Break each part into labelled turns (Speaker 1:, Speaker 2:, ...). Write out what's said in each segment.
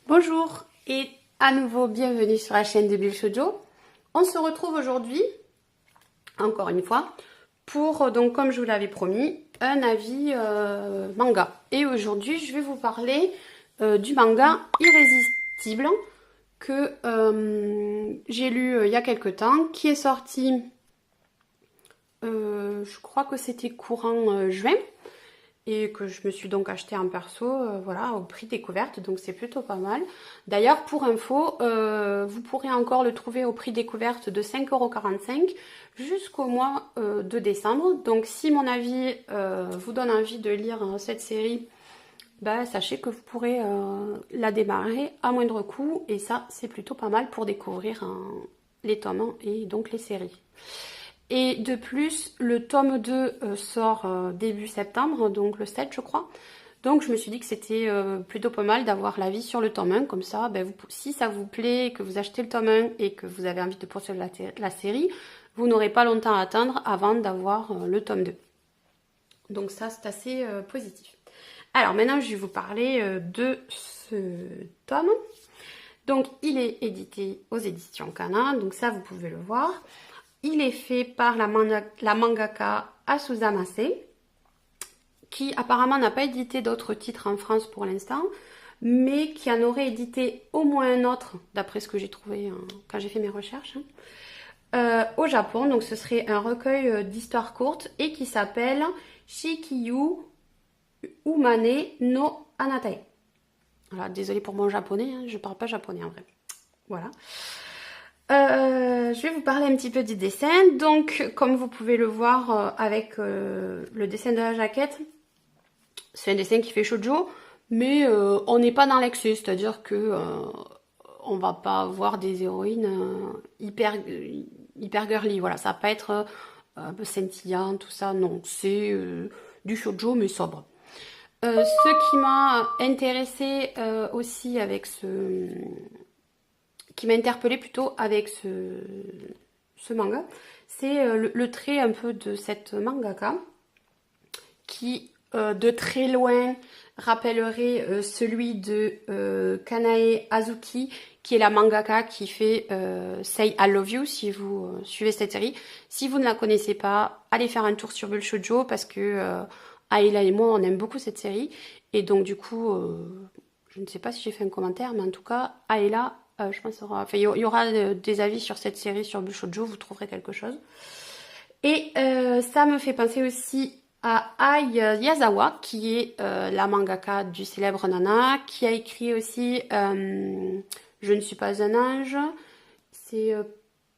Speaker 1: Bonjour et à nouveau bienvenue sur la chaîne de Bulle Shoujo. On se retrouve aujourd'hui, encore une fois, pour, donc comme je vous l'avais promis, un avis manga. Et aujourd'hui, je vais vous parler du manga Irrésistible que j'ai lu il y a quelques temps, qui est sorti, je crois que c'était courant juin. Et que je me suis donc acheté en perso, voilà, au prix découverte, donc c'est plutôt pas mal. D'ailleurs, pour info, vous pourrez encore le trouver au prix découverte de 5,45 € jusqu'au mois de décembre. Donc si mon avis vous donne envie de lire cette série, bah, sachez que vous pourrez la démarrer à moindre coût, et ça c'est plutôt pas mal pour découvrir les tomes 1 et donc les séries. Et de plus, le tome 2 sort début septembre, donc le 7 je crois. Donc je me suis dit que c'était plutôt pas mal d'avoir l'avis sur le tome 1, comme ça, ben, si ça vous plaît, que vous achetez le tome 1 et que vous avez envie de poursuivre la série, vous n'aurez pas longtemps à attendre avant d'avoir le tome 2. Donc ça, c'est assez positif. Alors maintenant, je vais vous parler de ce tome. Donc il est édité aux éditions Kana, donc ça vous pouvez le voir. Il est fait par la mangaka Asusa Mase, qui apparemment n'a pas édité d'autres titres en France pour l'instant, mais qui en aurait édité au moins un autre, d'après ce que j'ai trouvé quand j'ai fait mes recherches, au Japon. Donc ce serait un recueil d'histoires courtes et qui s'appelle Shikiyu Umane no Anatae. Voilà, désolée pour mon japonais, je parle pas japonais en vrai. Voilà. Je vais vous parler un petit peu du dessin. Donc, comme vous pouvez le voir avec le dessin de la jaquette, c'est un dessin qui fait shoujo, mais on n'est pas dans l'excès, c'est-à-dire que on va pas avoir des héroïnes hyper girly. Voilà, ça va pas être un peu scintillant, tout ça. Non, c'est du shoujo mais sobre. Ce qui m'a intéressé aussi avec qui m'a interpellée plutôt avec ce manga, c'est le trait un peu de cette mangaka qui de très loin rappellerait celui de Kanae Azuki, qui est la mangaka qui fait Say I Love You, si vous suivez cette série. Si vous ne la connaissez pas, allez faire un tour sur Bulle Shoujo, parce que Ayla et moi, on aime beaucoup cette série. Et donc du coup, je ne sais pas si j'ai fait un commentaire, mais en tout cas, Ayla, je pense il y aura des avis sur cette série sur Bulle Shoujo, vous trouverez quelque chose. Et ça me fait penser aussi à Ai Yazawa, qui est la mangaka du célèbre Nana, qui a écrit aussi Je ne suis pas un ange. C'est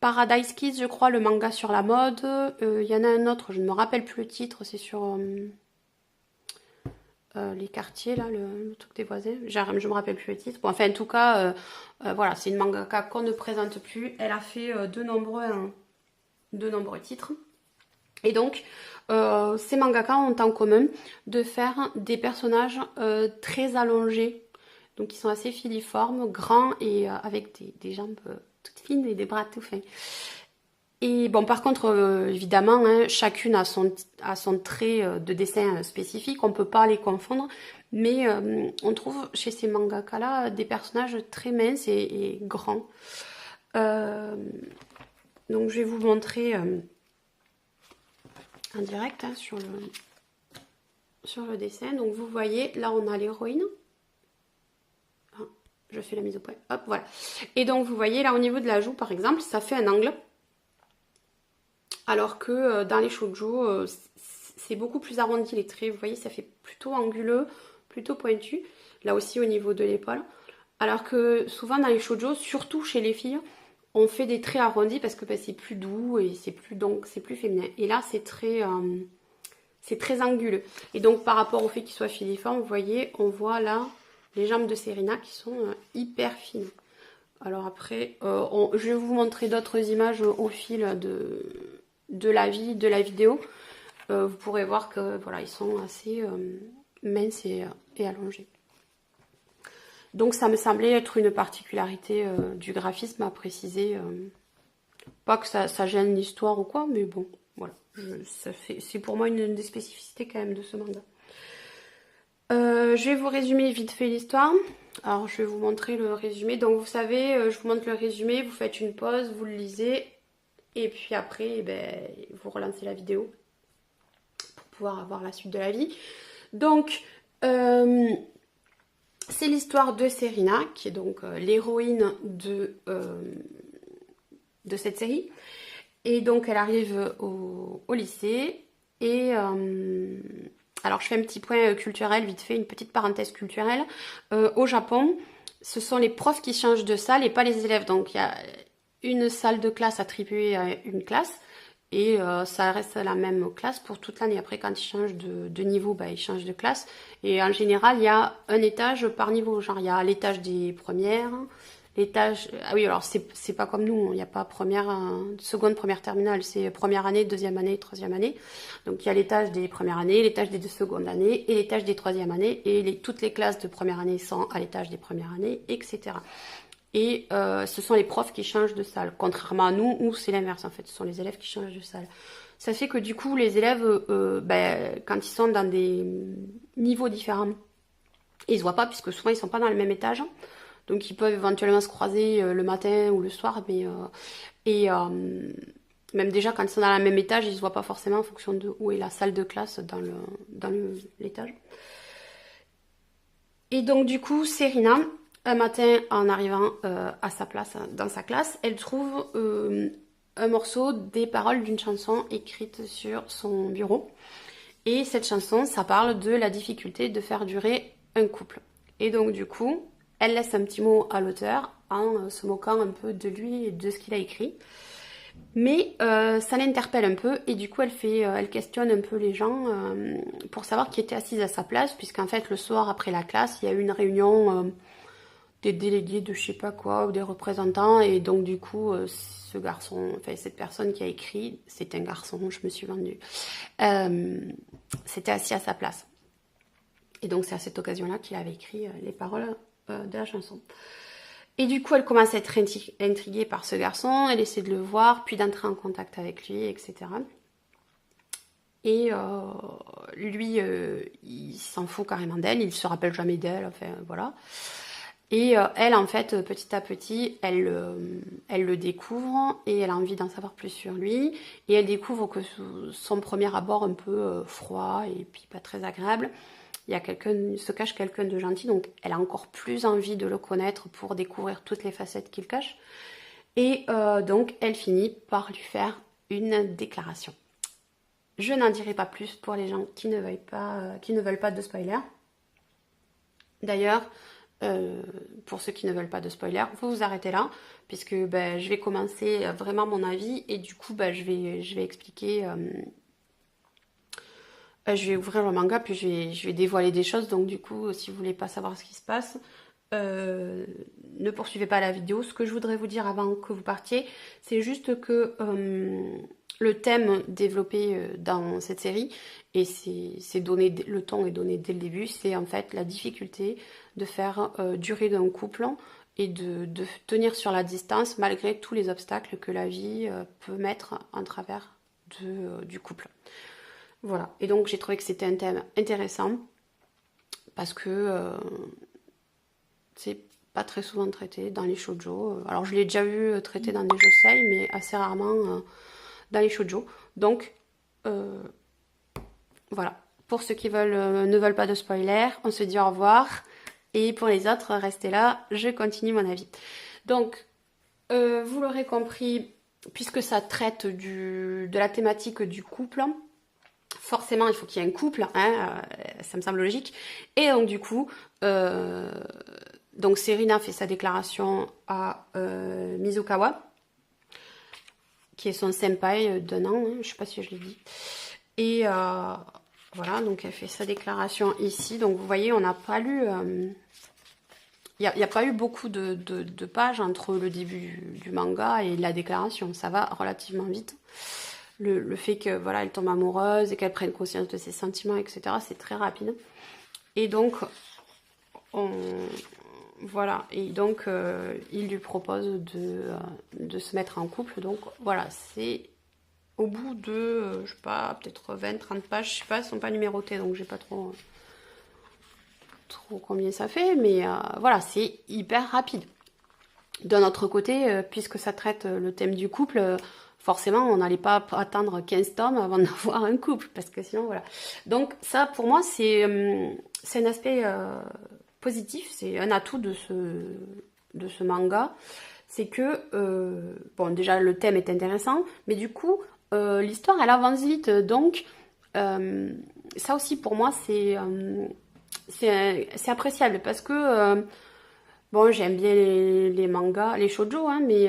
Speaker 1: Paradise Kiss, je crois, le manga sur la mode. Il y en a un autre, je ne me rappelle plus le titre, c'est sur les quartiers, là, le truc des voisins. Je ne me rappelle plus le titre. Bon, enfin, en tout cas, voilà, c'est une mangaka qu'on ne présente plus. Elle a fait de nombreux titres. Et donc, ces mangakas ont en commun de faire des personnages très allongés, donc ils sont assez filiformes, grands et avec des jambes toutes fines et des bras tout fins. Et bon, par contre, évidemment, chacune a son trait de dessin spécifique, on ne peut pas les confondre, mais on trouve chez ces mangakas-là des personnages très minces et grands. Donc je vais vous montrer en direct sur le dessin. Donc vous voyez, là on a l'héroïne. Ah, je fais la mise au point. Hop, voilà. Et donc vous voyez, là au niveau de la joue, par exemple, ça fait un angle. Alors que dans les shoujo, c'est beaucoup plus arrondi les traits. Vous voyez, ça fait plutôt anguleux, plutôt pointu. Là aussi au niveau de l'épaule. Alors que souvent dans les shoujo, surtout chez les filles, on fait des traits arrondis parce que c'est plus doux et c'est plus féminin. Et là, c'est très anguleux. Et donc, par rapport au fait qu'il soit filiforme, vous voyez, on voit là les jambes de Serena qui sont hyper fines. Alors après, je vais vous montrer d'autres images au fil de la vidéo. Vous pourrez voir que voilà, ils sont assez minces et allongés. Donc ça me semblait être une particularité du graphisme à préciser. Pas que ça gêne l'histoire ou quoi, mais bon, voilà. C'est pour moi une des spécificités quand même de ce manga. Je vais vous résumer vite fait l'histoire. Alors je vais vous montrer le résumé. Donc vous savez, je vous montre le résumé, vous faites une pause, vous le lisez. Et puis après, eh ben, vous relancez la vidéo pour pouvoir avoir la suite de la vie. Donc, c'est l'histoire de Serena, qui est donc l'héroïne de cette série. Et donc, elle arrive au lycée. Et alors, je fais un petit point culturel, vite fait, une petite parenthèse culturelle. Au Japon, ce sont les profs qui changent de salle et pas les élèves. Donc, il y a une salle de classe attribuée à une classe. Et ça reste la même classe pour toute l'année. Après, quand ils changent de niveau, bah, ils changent de classe. Et en général, il y a un étage par niveau. Genre, il y a l'étage des premières, l'étage... Ah oui, alors c'est pas comme nous. Il n'y a pas première, seconde, première terminale. C'est première année, deuxième année, troisième année. Donc, il y a l'étage des premières années, l'étage des deux secondes années et l'étage des troisième années. Et toutes les classes de première année sont à l'étage des premières années, etc. Et ce sont les profs qui changent de salle, contrairement à nous où c'est l'inverse en fait, ce sont les élèves qui changent de salle. Ça fait que du coup les élèves, quand ils sont dans des niveaux différents, ils se voient pas puisque souvent ils sont pas dans le même étage, donc ils peuvent éventuellement se croiser le matin ou le soir, mais même déjà quand ils sont dans le même étage, ils se voient pas forcément en fonction de où est la salle de classe dans l'étage. Et donc du coup, Serena, un matin, en arrivant à sa place dans sa classe, elle trouve un morceau des paroles d'une chanson écrite sur son bureau. Et cette chanson, ça parle de la difficulté de faire durer un couple. Et donc du coup, elle laisse un petit mot à l'auteur en se moquant un peu de lui et de ce qu'il a écrit. Mais ça l'interpelle un peu et du coup elle questionne un peu les gens pour savoir qui était assise à sa place, puisqu'en fait le soir après la classe il y a eu une réunion des délégués de je sais pas quoi ou des représentants, et donc du coup ce garçon, enfin cette personne qui a écrit, c'est un garçon, je me suis vendue, c'était assis à sa place. Et donc c'est à cette occasion-là qu'il avait écrit les paroles de la chanson. Et du coup, elle commence à être intriguée par ce garçon, elle essaie de le voir, puis d'entrer en contact avec lui, etc. Et lui, il s'en fout carrément d'elle, il se rappelle jamais d'elle, enfin voilà. Et elle, en fait, petit à petit, elle le découvre et elle a envie d'en savoir plus sur lui. Et elle découvre que son premier abord un peu froid et puis pas très agréable, il se cache quelqu'un de gentil, donc elle a encore plus envie de le connaître pour découvrir toutes les facettes qu'il cache. Et donc elle finit par lui faire une déclaration. Je n'en dirai pas plus pour les gens qui ne veulent pas de spoiler. D'ailleurs, pour ceux qui ne veulent pas de spoiler, vous vous arrêtez là, puisque je vais commencer vraiment mon avis et du coup je vais expliquer. Je vais ouvrir le manga, puis je vais dévoiler des choses. Donc du coup, si vous voulez pas savoir ce qui se passe, ne poursuivez pas la vidéo. Ce que je voudrais vous dire avant que vous partiez, c'est juste que le thème développé dans cette série, et c'est donné, le ton est donné dès le début, c'est en fait la difficulté de faire durer d'un couple et de tenir sur la distance malgré tous les obstacles que la vie peut mettre en travers du couple. Voilà, et donc j'ai trouvé que c'était un thème intéressant parce que c'est pas très souvent traité dans les shoujo. Alors je l'ai déjà vu traité dans des josei, mais assez rarement dans les shoujo. Donc voilà, pour ceux qui ne veulent pas de spoiler, on se dit au revoir. Et pour les autres, restez là, je continue mon avis. Donc, vous l'aurez compris, puisque ça traite de la thématique du couple, forcément, il faut qu'il y ait un couple, hein, ça me semble logique. Et donc, du coup, donc Serena fait sa déclaration à Mizukawa, qui est son senpai d'un an, hein, je sais pas si je l'ai dit. Et voilà, donc elle fait sa déclaration ici. Donc, vous voyez, on n'a pas lu... Il n'y a pas eu beaucoup de pages entre le début du manga et la déclaration. Ça va relativement vite. Le fait que voilà, elle tombe amoureuse et qu'elle prenne conscience de ses sentiments, etc., c'est très rapide. Et donc, voilà. Et donc, il lui propose de se mettre en couple. Donc, voilà, c'est au bout de, je sais pas, peut-être 20, 30 pages. Je sais pas, elles sont pas numérotées, donc j'ai pas trop... trop combien ça fait, mais voilà, c'est hyper rapide. D'un autre côté, puisque ça traite le thème du couple, forcément, on n'allait pas attendre 15 tomes avant d'avoir un couple, parce que sinon, voilà. Donc ça, pour moi, c'est un aspect positif, c'est un atout de ce manga. C'est que, bon, déjà, le thème est intéressant, mais du coup, l'histoire, elle avance vite. Donc, ça aussi, pour moi, c'est appréciable, parce que... bon, j'aime bien les mangas, les shoujo, hein, mais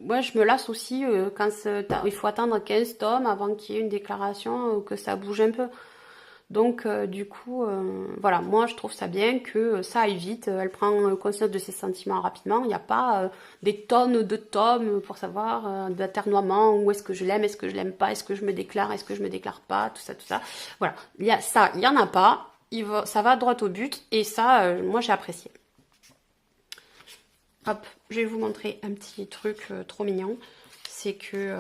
Speaker 1: moi je me lasse aussi quand il faut attendre 15 tomes avant qu'il y ait une déclaration ou que ça bouge un peu. Donc du coup, voilà, moi je trouve ça bien que ça aille vite, elle prend conscience de ses sentiments rapidement, il n'y a pas des tonnes de tomes pour savoir d'aternoiement, où est-ce que je l'aime, est-ce que je l'aime pas, est-ce que je me déclare, est-ce que je me déclare pas, tout ça, tout ça. Voilà, il y a ça, il y en a pas, ça va droit au but, et ça, moi j'ai apprécié. Hop, je vais vous montrer un petit truc trop mignon. C'est que...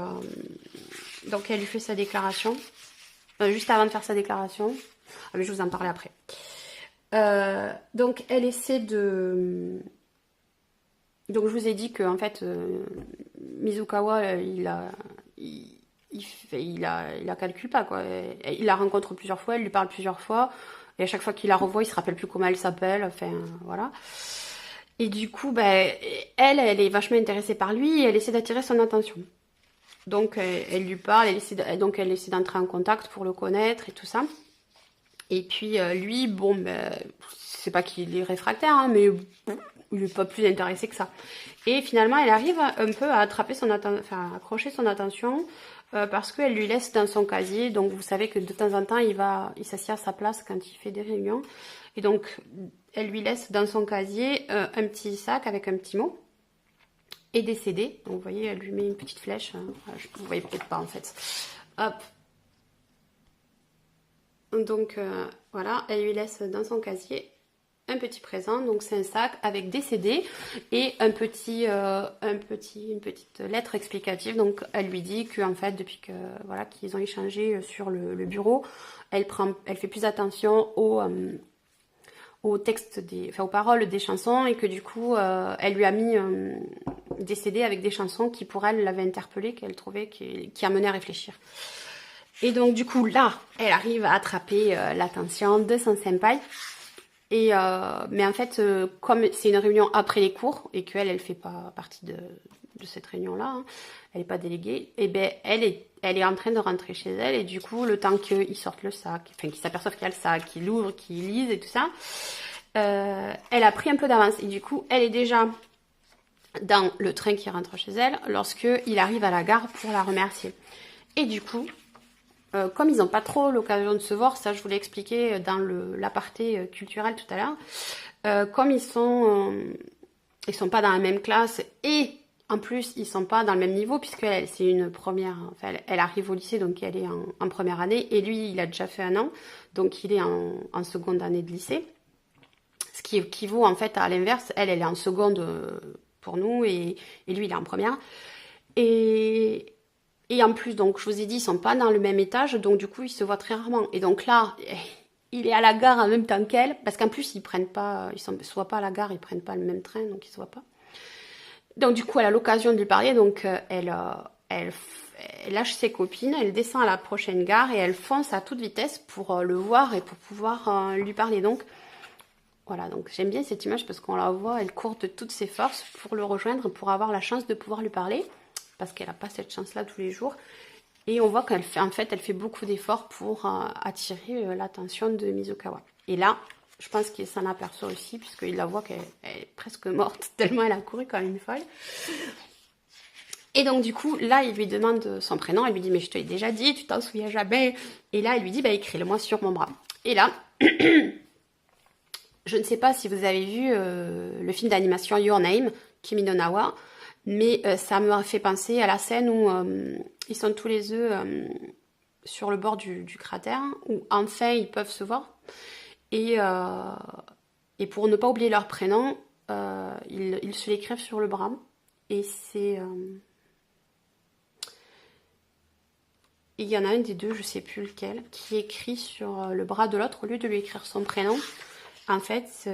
Speaker 1: donc elle lui fait sa déclaration. Juste avant de faire sa déclaration. Ah mais je vous en parle après. Donc elle essaie de... Donc je vous ai dit que en fait Mizukawa il la calcule pas quoi. Il la rencontre plusieurs fois, elle lui parle plusieurs fois. Et à chaque fois qu'il la revoit, il se rappelle plus comment elle s'appelle. Enfin voilà. Et du coup, ben, elle est vachement intéressée par lui et elle essaie d'attirer son attention. Donc, elle lui parle, donc elle essaie d'entrer en contact pour le connaître et tout ça. Et puis, lui, bon, ben, c'est pas qu'il est réfractaire, hein, mais il est pas plus intéressé que ça. Et finalement, elle arrive un peu à attraper enfin, à accrocher son attention parce qu'elle lui laisse dans son casier. Donc, vous savez que de temps en temps, il s'assied à sa place quand il fait des réunions. Et donc, elle lui laisse dans son casier un petit sac avec un petit mot et des CD. Donc, vous voyez, elle lui met une petite flèche. Vous voyez peut-être pas, en fait. Hop. Donc, voilà, elle lui laisse dans son casier un petit présent. Donc, c'est un sac avec des CD et une petite lettre explicative. Donc, elle lui dit qu'en fait, depuis que voilà qu'ils ont échangé sur le bureau, elle fait plus attention aux textes aux paroles des chansons et que du coup elle lui a mis des CD avec des chansons qui pour elle l'avaient interpellée, qu'elle trouvait qui amenaient à réfléchir. Et donc du coup là elle arrive à attraper l'attention de son senpai et mais en fait comme c'est une réunion après les cours et qu'elle elle fait pas partie de cette réunion là, hein, elle n'est pas déléguée, et ben elle est en train de rentrer chez elle et du coup le temps qu'ils sortent le sac, enfin qu'ils s'aperçoivent qu'il y a le sac, qu'ils l'ouvrent, qu'ils lisent et tout ça, elle a pris un peu d'avance et du coup elle est déjà dans le train qui rentre chez elle lorsque il arrive à la gare pour la remercier. Et du coup comme ils n'ont pas trop l'occasion de se voir, ça je vous l'ai expliqué dans l'aparté culturel tout à l'heure, comme ils sont pas dans la même classe et en plus ils sont pas dans le même niveau puisque c'est une première, enfin, elle arrive au lycée donc elle est en première année et lui il a déjà fait un an donc il est en seconde année de lycée, ce qui équivaut en fait à l'inverse, elle est en seconde pour nous et lui il est en première et en plus, donc, je vous ai dit, ils sont pas dans le même étage, donc du coup, ils se voient très rarement. Et donc là, il est à la gare en même temps qu'elle, parce qu'en plus, ils se voient pas à la gare, ils prennent pas le même train, donc ils se voient pas. Donc du coup, elle a l'occasion de lui parler, donc elle lâche ses copines, elle descend à la prochaine gare et elle fonce à toute vitesse pour le voir et pour pouvoir lui parler. Donc voilà, donc j'aime bien cette image parce qu'on la voit, elle court de toutes ses forces pour le rejoindre, pour avoir la chance de pouvoir lui parler. Parce qu'elle n'a pas cette chance-là tous les jours. Et on voit qu'elle fait beaucoup d'efforts pour attirer l'attention de Mizukawa. Et là, je pense qu'il s'en aperçoit aussi, puisqu'il la voit qu'elle est presque morte, tellement elle a couru comme une folle. Et donc du coup, là, il lui demande son prénom, elle lui dit « mais je te l'ai déjà dit, tu t'en souviens jamais ?» Et là, elle lui dit « bah écris-le-moi sur mon bras. » Et là, je ne sais pas si vous avez vu le film d'animation Your Name, Kimi no Nawa, mais ça me fait penser à la scène où ils sont tous les deux sur le bord du cratère, où enfin ils peuvent se voir. Et pour ne pas oublier leur prénom, ils se l'écrivent sur le bras. Et c'est... il y en a un des deux, je sais plus lequel, qui écrit sur le bras de l'autre au lieu de lui écrire son prénom. en fait,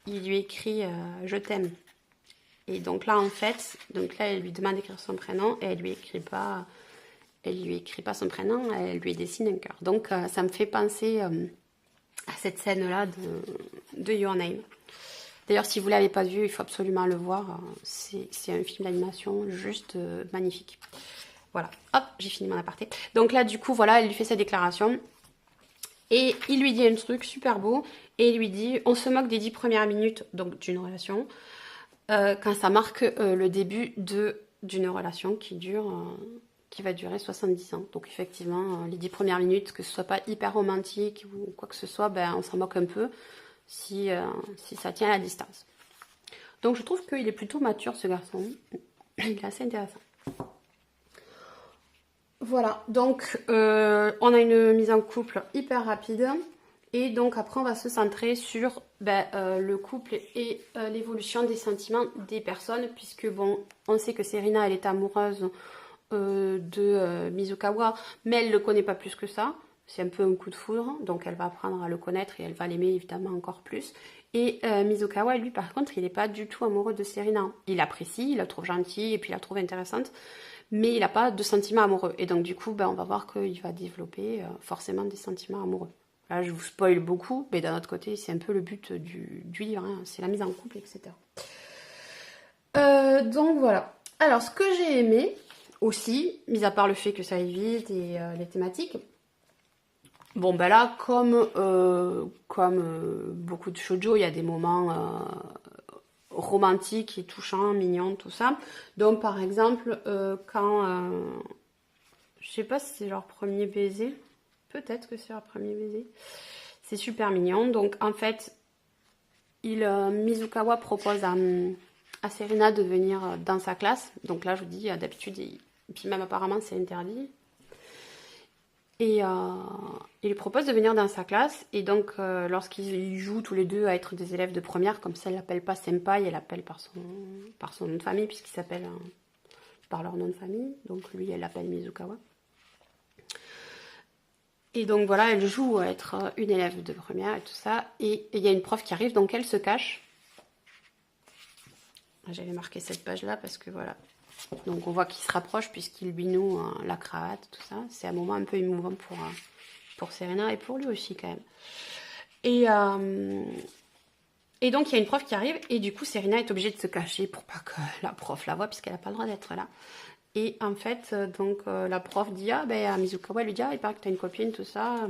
Speaker 1: il lui écrit je t'aime. Et donc là, en fait, donc là, elle lui demande d'écrire son prénom et elle lui écrit pas son prénom, elle lui dessine un cœur. Donc ça me fait penser à cette scène-là de Your Name. D'ailleurs, si vous ne l'avez pas vu, il faut absolument le voir. C'est un film d'animation juste magnifique. Voilà, hop, j'ai fini mon aparté. Donc là, du coup, voilà, elle lui fait sa déclaration. Et il lui dit un truc super beau. Et il lui dit, on se moque des 10 premières minutes donc d'une relation. Quand ça marque le début d'une relation qui va durer 70 ans. Donc effectivement, les 10 premières minutes, que ce soit pas hyper romantique ou quoi que ce soit, ben, on s'en moque un peu si ça tient à la distance. Donc je trouve qu'il est plutôt mature ce garçon. Il est assez intéressant. Voilà, donc on a une mise en couple hyper rapide. Et donc après on va se centrer sur le couple et l'évolution des sentiments des personnes. Puisque bon, on sait que Serena elle est amoureuse de Mizukawa, mais elle ne le connaît pas plus que ça. C'est un peu un coup de foudre, donc elle va apprendre à le connaître et elle va l'aimer évidemment encore plus. Et Mizukawa, lui, par contre, il n'est pas du tout amoureux de Serena. Il l'apprécie, il la trouve gentille et puis il la trouve intéressante, mais il n'a pas de sentiments amoureux. Et donc, du coup, on va voir qu'il va développer forcément des sentiments amoureux. Là, je vous spoil beaucoup, mais d'un autre côté, c'est un peu le but du livre, hein. C'est la mise en couple, etc. Donc, voilà. Alors, ce que j'ai aimé aussi, mis à part le fait que ça aille vite et les thématiques, bon, ben là, comme beaucoup de shoujo, il y a des moments romantiques et touchants, mignons, tout ça. Donc, par exemple, quand... je sais pas si c'est leur premier baiser. Peut-être que c'est leur premier baiser. C'est super mignon. Donc, en fait, Mizukawa propose à Serena de venir dans sa classe. Donc là, je vous dis, d'habitude, puis même apparemment, c'est interdit. Et il lui propose de venir dans sa classe. Et donc, lorsqu'ils jouent tous les deux à être des élèves de première, comme ça, elle l'appelle pas senpai, elle l'appelle par son nom de famille, puisqu'ils s'appellent par leur nom de famille. Donc, lui, elle l'appelle Mizukawa. Et donc, voilà, elle joue à être une élève de première et tout ça. Et il y a une prof qui arrive, donc elle se cache. J'avais marqué cette page-là parce que voilà. Donc on voit qu'il se rapproche puisqu'il lui noue la cravate, tout ça. C'est un moment un peu émouvant pour Serena et pour lui aussi quand même. Et donc il y a une prof qui arrive et du coup Serena est obligée de se cacher pour pas que la prof la voie puisqu'elle n'a pas le droit d'être là. Et en fait, donc la prof dit à Mizukawa, elle lui dit il paraît que tu as une copine, tout ça.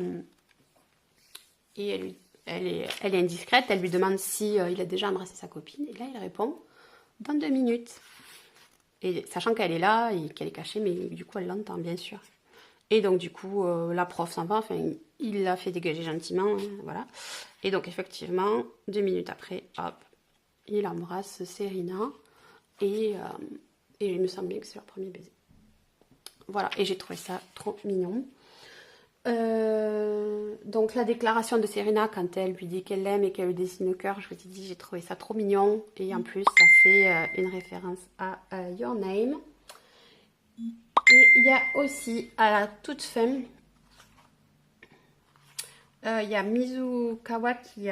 Speaker 1: Et elle est indiscrète, elle lui demande si il a déjà embrassé sa copine. Et là il répond dans 2 minutes. Et sachant qu'elle est là et qu'elle est cachée, mais du coup elle l'entend bien sûr. Et donc du coup la prof s'en va, enfin il l'a fait dégager gentiment, hein, voilà. Et donc effectivement 2 minutes après, hop, il embrasse Serena et il me semble bien que c'est leur premier baiser. Voilà, et j'ai trouvé ça trop mignon. Donc la déclaration de Serena quand elle lui dit qu'elle l'aime et qu'elle lui dessine le cœur, je vous ai dit j'ai trouvé ça trop mignon et en plus ça fait une référence à Your Name. Et il y a aussi à la toute fin il y a Mizukawa qui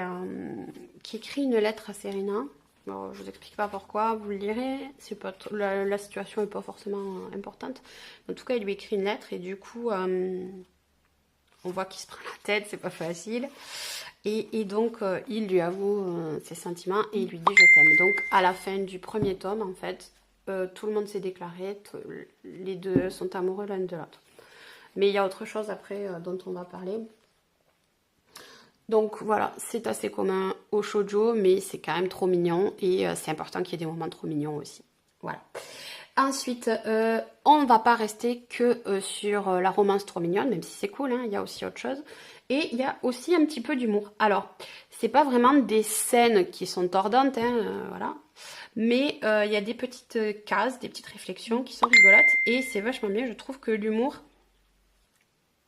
Speaker 1: écrit une lettre à Serena. Bon, je vous explique pas pourquoi, vous le lirez, c'est pas la situation n'est pas forcément importante. En tout cas il lui écrit une lettre et du coup on voit qu'il se prend la tête, c'est pas facile. Et donc, il lui avoue ses sentiments et il lui dit je t'aime. Donc, à la fin du premier tome, en fait, tout le monde s'est déclaré. Les deux sont amoureux l'un de l'autre. Mais il y a autre chose après dont on va parler. Donc, voilà, c'est assez commun au shoujo, mais c'est quand même trop mignon. Et c'est important qu'il y ait des moments trop mignons aussi. Voilà. Ensuite, on ne va pas rester que sur la romance trop mignonne, même si c'est cool, hein, il y a aussi autre chose. Et il y a aussi un petit peu d'humour. Alors, c'est pas vraiment des scènes qui sont tordantes, hein, voilà. Mais il y a des petites cases, des petites réflexions qui sont rigolotes. Et c'est vachement bien, je trouve que l'humour,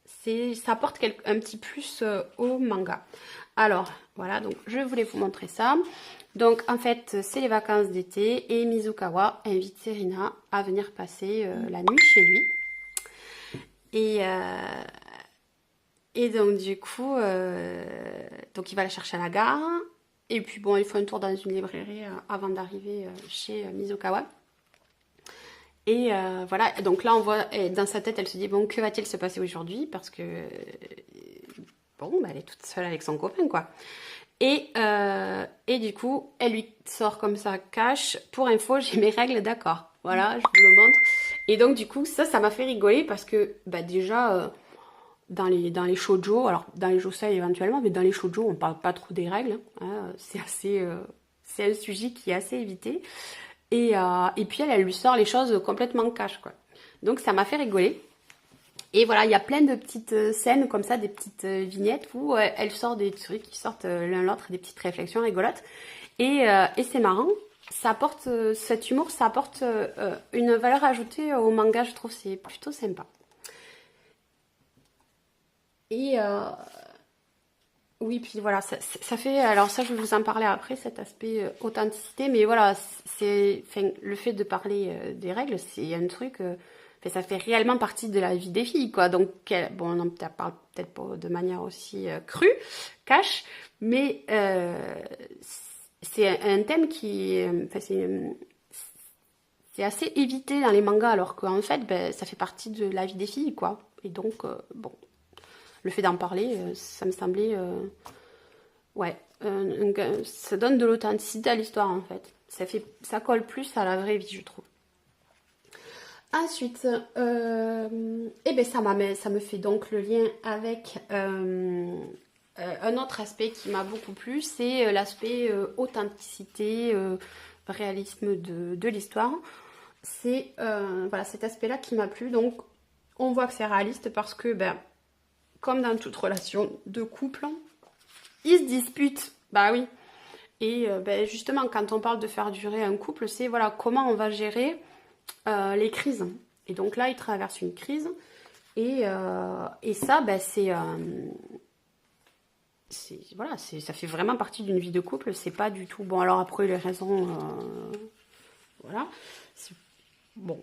Speaker 1: ça apporte un petit plus au manga. Alors, voilà, donc je voulais vous montrer ça. Donc, en fait, c'est les vacances d'été et Mizukawa invite Serena à venir passer la nuit chez lui. Et donc du coup, donc il va la chercher à la gare. Et puis bon, il fait un tour dans une librairie avant d'arriver chez Mizukawa. Et voilà, donc là on voit, dans sa tête, elle se dit, bon, que va-t-il se passer aujourd'hui? Parce que, bon, bah, elle est toute seule avec son copain, quoi. Et du coup, elle lui sort comme ça, cash, pour info, j'ai mes règles, d'accord. Voilà, je vous le montre. Et donc du coup, ça m'a fait rigoler parce que, bah déjà, dans les shoujo, alors dans les josei éventuellement, mais dans les shoujo, on parle pas trop des règles, hein, c'est un sujet qui est assez évité. Et puis elle lui sort les choses complètement cash, quoi. Donc ça m'a fait rigoler. Et voilà, il y a plein de petites scènes comme ça, des petites vignettes où elle sort des trucs qui sortent l'un l'autre, des petites réflexions rigolotes. Et c'est marrant. Ça apporte, cet humour, ça apporte une valeur ajoutée au manga, je trouve, c'est plutôt sympa. Et oui, puis voilà, ça fait. Alors, ça, je vais vous en parler après, cet aspect authenticité. Mais voilà, enfin, le fait de parler des règles, c'est un truc. Enfin, ça fait réellement partie de la vie des filles, quoi. Donc, bon, on en parle peut-être pas de manière aussi crue, cash, mais c'est un thème qui. Enfin, c'est assez évité dans les mangas, alors qu'en fait, ben, ça fait partie de la vie des filles, quoi. Et donc, bon, le fait d'en parler, ça me semblait, ouais, ça donne de l'authenticité à l'histoire en fait. Ça colle plus à la vraie vie, je trouve. Ensuite, eh ben ça me fait donc le lien avec un autre aspect qui m'a beaucoup plu, c'est l'aspect authenticité, réalisme de l'histoire. C'est voilà, cet aspect-là qui m'a plu. Donc, on voit que c'est réaliste parce que, ben, comme dans toute relation de couple, ils se disputent. Bah oui. Et ben, justement, quand on parle de faire durer un couple, c'est voilà comment on va gérer les crises. Et donc là, ils traversent une crise. Et ça, ben, voilà, ça fait vraiment partie d'une vie de couple. C'est pas du tout. Bon, alors après, les raisons. Voilà. Bon,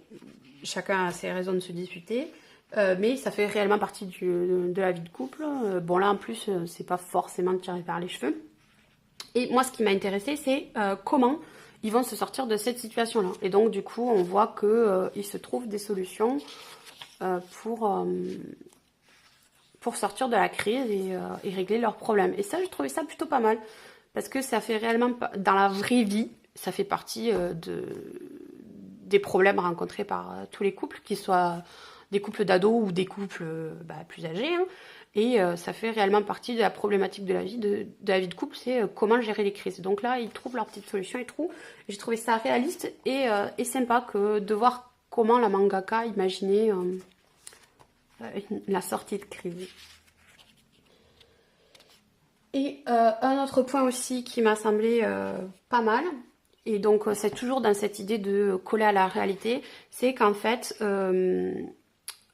Speaker 1: chacun a ses raisons de se disputer. Mais ça fait réellement partie de la vie de couple. Bon, là, en plus, c'est pas forcément tiré par les cheveux. Et moi, ce qui m'a intéressé, c'est comment ils vont se sortir de cette situation-là. Et donc, du coup, on voit qu'ils se trouvent des solutions euh, pour, euh, pour sortir de la crise et régler leurs problèmes. Et ça, j'ai trouvé ça plutôt pas mal. Parce que ça fait réellement, dans la vraie vie, ça fait partie des problèmes rencontrés par tous les couples, qu'ils soient des couples d'ados ou des couples plus âgés. Hein. Et ça fait réellement partie de la problématique de la vie de couple, c'est comment gérer les crises. Donc là, ils trouvent leur petite solution. J'ai trouvé ça réaliste et sympa de voir comment la mangaka imaginait la sortie de crise. Et un autre point aussi qui m'a semblé pas mal, et donc c'est toujours dans cette idée de coller à la réalité, c'est qu'en fait,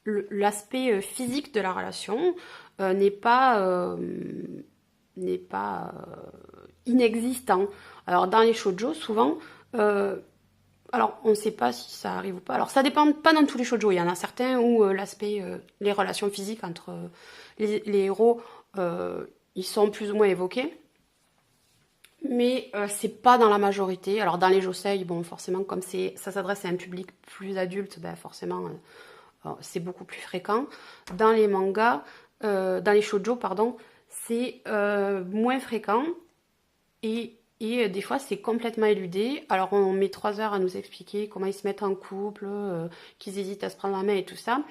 Speaker 1: l'aspect physique de la relation n'est pas, inexistant. Alors dans les shoujo, souvent, alors on ne sait pas si ça arrive ou pas. Alors ça dépend pas dans tous les shoujo. Il y en a certains où les relations physiques entre les héros, ils sont plus ou moins évoqués. Mais c'est pas dans la majorité. Alors dans les josei, bon forcément comme ça s'adresse à un public plus adulte, ben forcément c'est beaucoup plus fréquent. Dans les mangas, dans les shoujo pardon, c'est moins fréquent et des fois c'est complètement éludé. Alors on met 3 heures à nous expliquer comment ils se mettent en couple, qu'ils hésitent à se prendre la main et tout ça.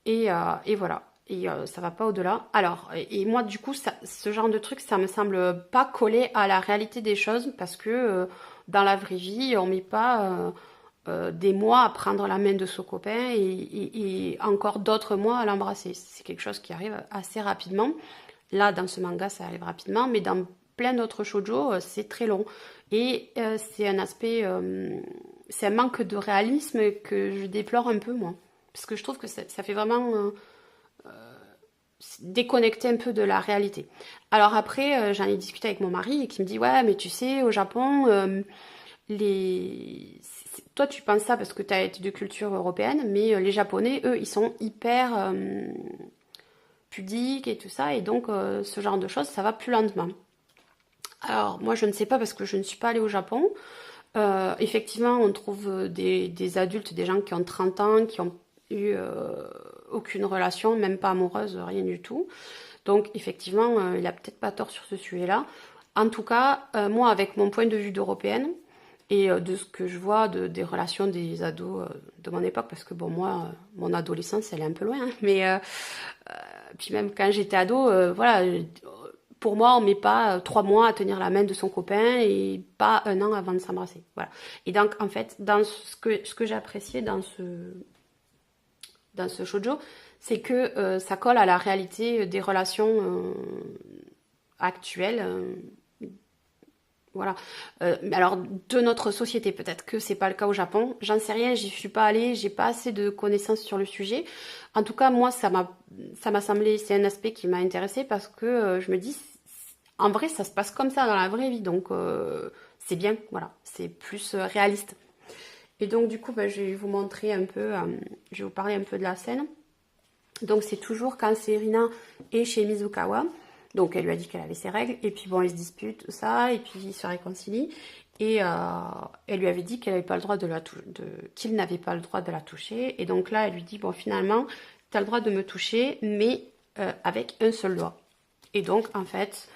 Speaker 1: Et voilà. Et ça va pas au-delà. Alors, et moi, du coup, ce genre de truc, ça me semble pas coller à la réalité des choses parce que dans la vraie vie, on met pas des mois à prendre la main de son copain et encore d'autres mois à l'embrasser. C'est quelque chose qui arrive assez rapidement. Là, dans ce manga, ça arrive rapidement, mais dans plein d'autres shoujo, c'est très long. Et c'est un aspect, c'est un manque de réalisme que je déplore un peu, moi. Parce que je trouve que ça fait vraiment déconnecter un peu de la réalité. Alors après, j'en ai discuté avec mon mari et qui me dit ouais, mais tu sais, au Japon, toi tu penses ça parce que tu as été de culture européenne, mais les Japonais, eux, ils sont hyper pudique et tout ça, et donc ce genre de choses, ça va plus lentement. Alors moi je ne sais pas parce que je ne suis pas allée au Japon. Effectivement, on trouve des adultes, des gens qui ont 30 ans, qui ont eu aucune relation, même pas amoureuse, rien du tout. Donc effectivement, il a peut-être pas tort sur ce sujet-là. En tout cas, moi, avec mon point de vue d'européenne et de ce que je vois des relations des ados de mon époque, parce que bon, moi, mon adolescence, elle est un peu loin, hein, mais puis même quand j'étais ado, voilà, pour moi, on met pas 3 mois à tenir la main de son copain et pas 1 an avant de s'embrasser. Voilà. Et donc, en fait, dans ce que j'ai apprécié dans ce shoujo, c'est que ça colle à la réalité des relations actuelles. Voilà. Alors, de notre société, peut-être que c'est pas le cas au Japon. J'en sais rien, j'y suis pas allée, j'ai pas assez de connaissances sur le sujet. En tout cas, moi, ça m'a semblé, c'est un aspect qui m'a intéressée parce que je me dis, en vrai, ça se passe comme ça dans la vraie vie, donc c'est bien, voilà, c'est plus réaliste. Et donc, du coup, je vais vous montrer un peu, je vais vous parler un peu de la scène. Donc, c'est toujours quand Serena est chez Mizukawa. Donc, elle lui a dit qu'elle avait ses règles. Et puis, bon, ils se disputent, ça. Et puis, ils se réconcilient. Et elle lui avait dit qu'elle n'avait pas le droit qu'il n'avait pas le droit de la toucher. Et donc là, elle lui dit, bon, finalement, tu as le droit de me toucher, mais avec un seul doigt. Et donc, en fait,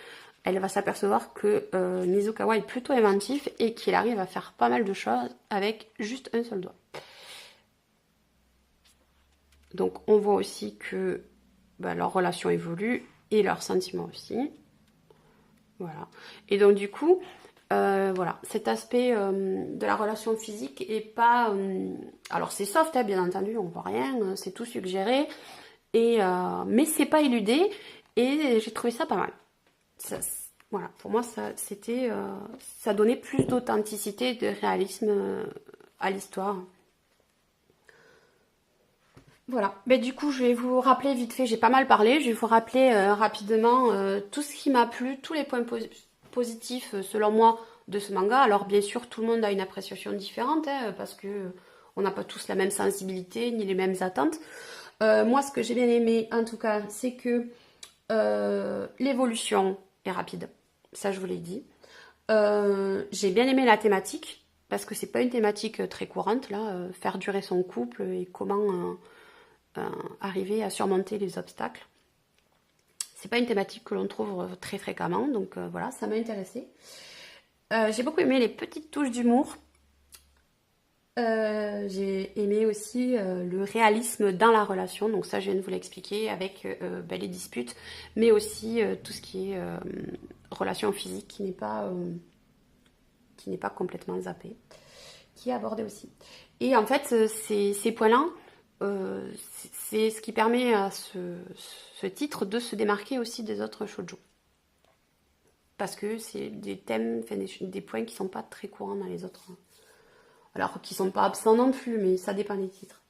Speaker 1: elle va s'apercevoir que Mizukawa est plutôt inventif et qu'il arrive à faire pas mal de choses avec juste un seul doigt. Donc, on voit aussi que leur relation évolue et leurs sentiments aussi. Voilà. Et donc, du coup, voilà, cet aspect de la relation physique est pas... alors, c'est soft, hein, bien entendu, on voit rien, c'est tout suggéré, mais c'est pas éludé, et j'ai trouvé ça pas mal. Voilà, pour moi, ça donnait plus d'authenticité, de réalisme à l'histoire. Voilà. Mais du coup, je vais vous rappeler vite fait, j'ai pas mal parlé, je vais vous rappeler rapidement tout ce qui m'a plu, tous les points positifs selon moi de ce manga. Alors bien sûr, tout le monde a une appréciation différente, hein, parce que on n'a pas tous la même sensibilité ni les mêmes attentes. Moi, ce que j'ai bien aimé, en tout cas, c'est que l'évolution est rapide. Ça, je vous l'ai dit. J'ai bien aimé la thématique, parce que c'est pas une thématique très courante, là, faire durer son couple et comment arriver à surmonter les obstacles. C'est pas une thématique que l'on trouve très fréquemment, donc voilà, ça m'a intéressée. J'ai beaucoup aimé les petites touches d'humour. J'ai aimé aussi le réalisme dans la relation, donc ça je viens de vous l'expliquer avec les disputes, mais aussi tout ce qui est relation physique qui n'est pas complètement zappé, qui est abordé aussi. Et en fait, ces points-là, c'est ce qui permet à ce titre de se démarquer aussi des autres shoujo. Parce que c'est des thèmes, des points qui sont pas très courants dans les autres. Alors, qui sont pas absents non plus, mais ça dépend des titres.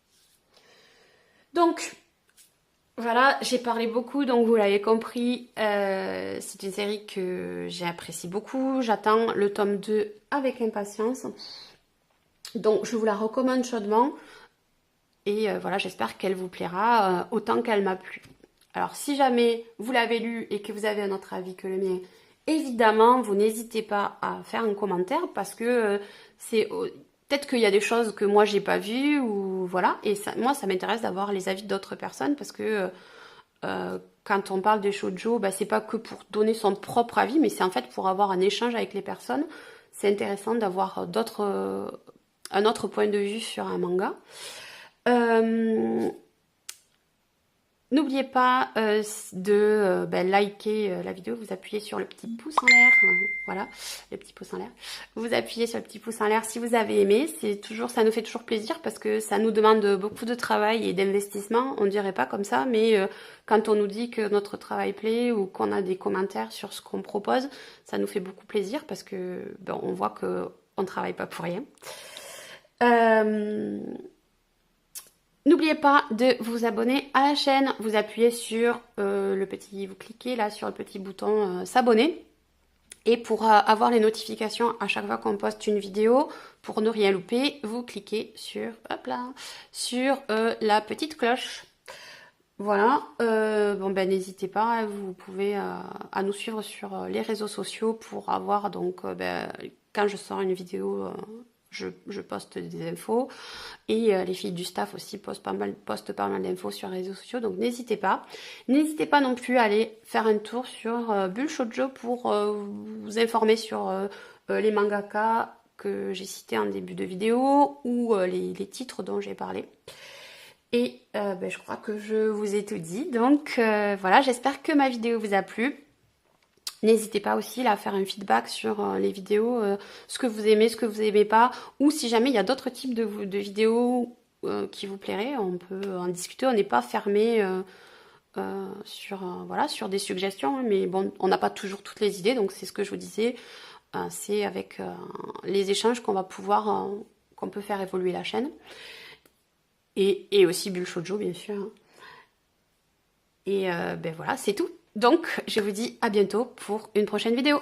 Speaker 1: Donc, voilà, j'ai parlé beaucoup, donc vous l'avez compris. C'est une série que j'apprécie beaucoup. J'attends le tome 2 avec impatience. Donc, je vous la recommande chaudement. Et voilà, j'espère qu'elle vous plaira autant qu'elle m'a plu. Alors, si jamais vous l'avez lu et que vous avez un autre avis que le mien, évidemment, vous n'hésitez pas à faire un commentaire parce que c'est... Peut-être qu'il y a des choses que moi j'ai pas vues ou voilà. Et ça, moi, ça m'intéresse d'avoir les avis d'autres personnes parce que quand on parle des shoujo, c'est pas que pour donner son propre avis, mais c'est en fait pour avoir un échange avec les personnes. C'est intéressant d'avoir un autre point de vue sur un manga. N'oubliez pas de liker la vidéo, vous appuyez sur le petit pouce en l'air, voilà, le petit pouce en l'air. Vous appuyez sur le petit pouce en l'air si vous avez aimé, ça nous fait toujours plaisir parce que ça nous demande beaucoup de travail et d'investissement, on dirait pas comme ça, mais quand on nous dit que notre travail plaît ou qu'on a des commentaires sur ce qu'on propose, ça nous fait beaucoup plaisir parce que on voit que on travaille pas pour rien. N'oubliez pas de vous abonner à la chaîne, vous appuyez sur vous cliquez là sur le petit bouton s'abonner. Et pour avoir les notifications à chaque fois qu'on poste une vidéo, pour ne rien louper, vous cliquez sur la petite cloche. Voilà, bon ben n'hésitez pas, hein, vous pouvez à nous suivre sur les réseaux sociaux pour avoir donc ben, quand je sors une vidéo, je poste des infos et les filles du staff aussi postent pas mal d'infos sur les réseaux sociaux, donc n'hésitez pas. N'hésitez pas non plus à aller faire un tour sur Bull Shoujo pour vous informer sur les mangaka que j'ai cités en début de vidéo ou les titres dont j'ai parlé. Et ben, je crois que je vous ai tout dit. Donc voilà, j'espère que ma vidéo vous a plu. N'hésitez pas aussi là, à faire un feedback sur les vidéos, ce que vous aimez, ce que vous n'aimez pas, ou si jamais il y a d'autres types de vidéos qui vous plairaient, on peut en discuter. On n'est pas fermé sur, voilà, sur des suggestions, hein, mais bon, on n'a pas toujours toutes les idées, donc c'est ce que je vous disais. C'est avec les échanges qu'on va pouvoir, qu'on peut faire évoluer la chaîne. Et aussi Bull Shoujo, bien sûr. Et ben voilà, c'est tout. Donc, je vous dis à bientôt pour une prochaine vidéo.